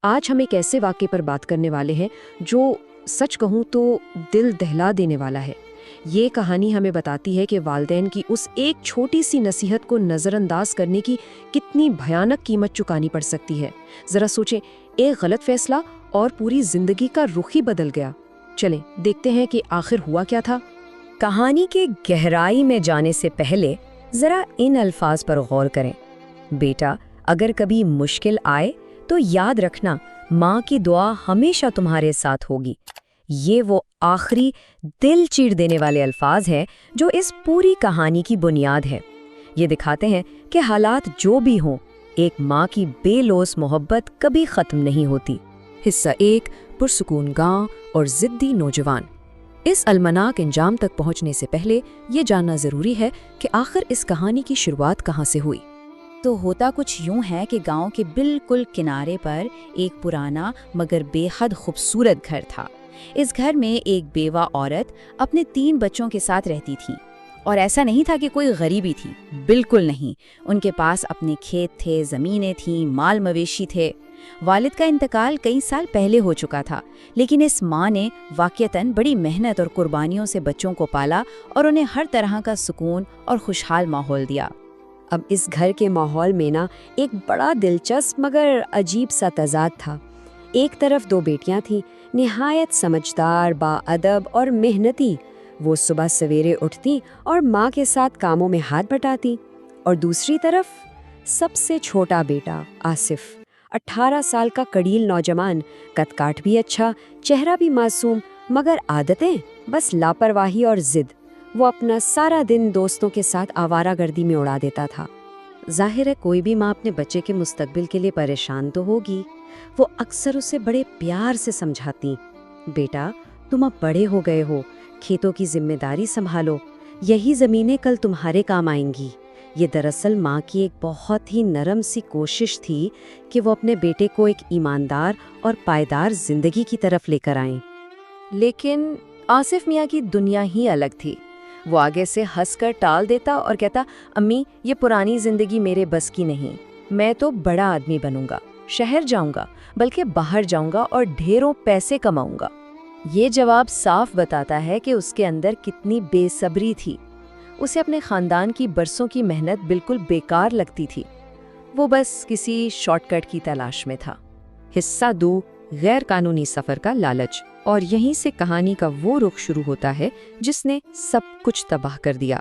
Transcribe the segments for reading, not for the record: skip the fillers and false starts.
آج ہم ایک ایسے واقعے پر بات کرنے والے ہیں جو سچ کہوں تو دل دہلا دینے والا ہے۔ یہ کہانی ہمیں بتاتی ہے کہ والدین کی اس ایک چھوٹی سی نصیحت کو نظر انداز کرنے کی کتنی بھیانک قیمت چکانی پڑ سکتی ہے۔ ذرا سوچیں، ایک غلط فیصلہ اور پوری زندگی کا رخ ہی بدل گیا۔ چلیں دیکھتے ہیں کہ آخر ہوا کیا تھا۔ کہانی کے گہرائی میں جانے سے پہلے ذرا ان الفاظ پر غور کریں۔ بیٹا، اگر کبھی مشکل آئے تو یاد رکھنا، ماں کی دعا ہمیشہ تمہارے ساتھ ہوگی۔ یہ وہ آخری دل چیر دینے والے الفاظ ہیں جو اس پوری کہانی کی بنیاد ہے۔ یہ دکھاتے ہیں کہ حالات جو بھی ہوں، ایک ماں کی بے لوث محبت کبھی ختم نہیں ہوتی۔ حصہ 1، پرسکون گاؤں اور ضدی نوجوان۔ اس المناک انجام تک پہنچنے سے پہلے یہ جاننا ضروری ہے کہ آخر اس کہانی کی شروعات کہاں سے ہوئی۔ تو ہوتا کچھ یوں ہے کہ گاؤں کے بالکل کنارے پر ایک پرانا مگر بے حد خوبصورت گھر تھا۔ اس گھر میں ایک بیوہ عورت اپنے 3 بچوں کے ساتھ رہتی تھی، اور ایسا نہیں تھا کہ کوئی غریبی تھی، بالکل نہیں۔ ان کے پاس اپنے کھیت تھے، زمینیں تھیں، مال مویشی تھے۔ والد کا انتقال کئی سال پہلے ہو چکا تھا، لیکن اس ماں نے واقعتاً بڑی محنت اور قربانیوں سے بچوں کو پالا اور انہیں ہر طرح کا سکون اور خوشحال ماحول دیا۔ اب اس گھر کے ماحول میں ایک بڑا دلچسپ مگر عجیب سا تضاد تھا۔ ایک طرف 2 بیٹیاں تھیں، نہایت سمجھدار، باادب اور محنتی۔ وہ صبح سویرے اٹھتی اور ماں کے ساتھ کاموں میں ہاتھ بٹاتی، اور دوسری طرف سب سے چھوٹا بیٹا آصف، 18 سال کا کڑیل نوجوان، قد کاٹ بھی اچھا، چہرہ بھی معصوم، مگر عادتیں بس لاپرواہی اور ضد۔ وہ اپنا سارا دن دوستوں کے ساتھ آوارہ گردی میں اڑا دیتا تھا۔ ظاہر ہے کوئی بھی ماں اپنے بچے کے مستقبل کے لیے پریشان تو ہوگی۔ وہ اکثر اسے بڑے پیار سے سمجھاتی، بیٹا تم اب بڑے ہو گئے ہو، کھیتوں کی ذمہ داری سنبھالو، یہی زمینیں کل تمہارے کام آئیں گی۔ یہ دراصل ماں کی ایک بہت ہی نرم سی کوشش تھی کہ وہ اپنے بیٹے کو ایک ایماندار اور پائیدار زندگی کی طرف لے کر آئیں۔ لیکن آصف میاں کی دنیا ہی الگ تھی۔ وہ آگے سے ہنس کر ٹال دیتا اور کہتا، امی یہ پرانی زندگی میرے بس کی نہیں، میں تو بڑا آدمی بنوں گا، شہر جاؤں گا، بلکہ باہر جاؤں گا اور ڈھیروں پیسے کماؤں گا۔ یہ جواب صاف بتاتا ہے کہ اس کے اندر کتنی بے صبری تھی۔ اسے اپنے خاندان کی برسوں کی محنت بالکل بیکار لگتی تھی۔ وہ بس کسی شارٹ کٹ کی تلاش میں تھا۔ حصہ 2، غیر قانونی سفر کا لالچ۔ اور یہیں سے کہانی کا وہ رخ شروع ہوتا ہے جس نے سب کچھ تباہ کر دیا۔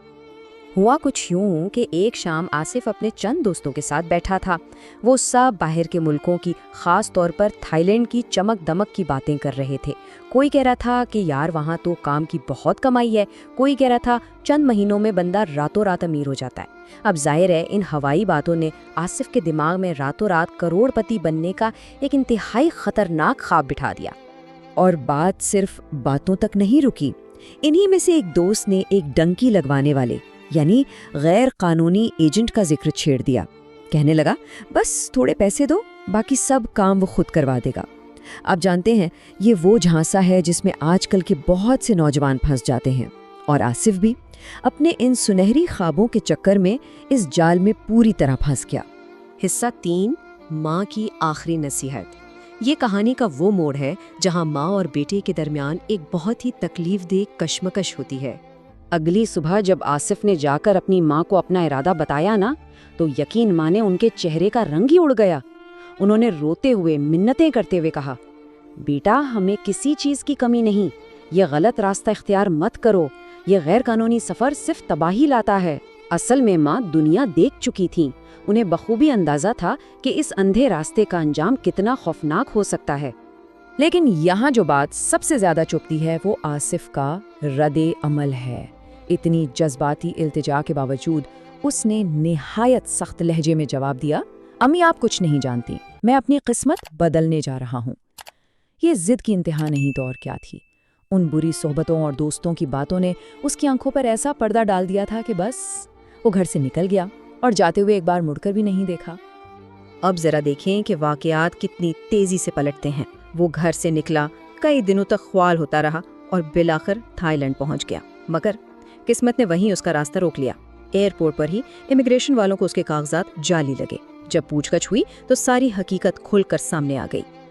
ہوا کچھ یوں کہ ایک شام آصف اپنے چند دوستوں کے ساتھ بیٹھا تھا۔ وہ سب باہر کے ملکوں کی، خاص طور پر تھائی لینڈ کی چمک دمک کی باتیں کر رہے تھے۔ کوئی کہہ رہا تھا کہ یار وہاں تو کام کی بہت کمائی ہے، کوئی کہہ رہا تھا چند مہینوں میں بندہ راتوں رات امیر ہو جاتا ہے۔ اب ظاہر ہے ان ہوائی باتوں نے آصف کے دماغ میں راتوں رات کروڑ پتی بننے کا ایک انتہائی خطرناک خواب بٹھا دیا۔ اور بات صرف باتوں تک نہیں رکی۔ انہی میں سے ایک دوست نے ایک ڈنکی لگوانے والے یعنی غیر قانونی ایجنٹ کا ذکر چھیڑ دیا۔ کہنے لگا بس تھوڑے پیسے دو، باقی سب کام وہ خود کروا دے گا۔ آپ جانتے ہیں یہ وہ جھانسا ہے جس میں آج کل کے بہت سے نوجوان پھنس جاتے ہیں، اور آصف بھی اپنے ان سنہری خوابوں کے چکر میں اس جال میں پوری طرح پھنس گیا۔ حصہ 3، ماں کی آخری نصیحت۔ یہ کہانی کا وہ موڑ ہے جہاں ماں اور بیٹے کے درمیان ایک بہت ہی تکلیف دہ کشمکش ہوتی ہے۔ اگلی صبح جب آصف نے جا کر اپنی ماں کو اپنا ارادہ بتایا نا، تو یقین مانے ان کے چہرے کا رنگ ہی اڑ گیا۔ انہوں نے روتے ہوئے، منتیں کرتے ہوئے کہا، بیٹا ہمیں کسی چیز کی کمی نہیں، یہ غلط راستہ اختیار مت کرو، یہ غیر قانونی سفر صرف تباہی لاتا ہے۔ اصل میں ماں دنیا دیکھ چکی تھیں، انہیں بخوبی اندازہ تھا کہ اس اندھے راستے کا انجام کتنا خوفناک ہو سکتا ہے۔ لیکن یہاں جو بات سب سے زیادہ چبھتی ہے وہ آصف کا رد عمل ہے۔ اتنی جذباتی التجا کے باوجود اس نے نہایت سخت لہجے میں جواب دیا، امی آپ کچھ نہیں جانتی، میں اپنی قسمت بدلنے جا رہا ہوں۔ یہ ضد کی انتہا نہیں تو اور کیا تھی۔ ان بری صحبتوں اور دوستوں کی باتوں نے اس کی آنکھوں پر ایسا پردہ ڈال دیا تھا کہ بس وہ گھر سے نکل گیا اور جاتے ہوئے ایک بار مڑ کر بھی نہیں دیکھا۔ اب ذرا دیکھیں کہ واقعات کتنی تیزی سے پلٹتے ہیں۔ وہ گھر سے نکلا، کئی دنوں تک خوال ہوتا رہا اور بالآخر تھائی لینڈ پہنچ گیا، مگر قسمت نے وہیں اس کا راستہ روک لیا۔ ایئرپورٹ پر ہی امیگریشن والوں کو اس کے کاغذات جعلی لگے۔ جب پوچھ گچھ ہوئی تو ساری حقیقت کھل کر سامنے آ گئی،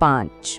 5,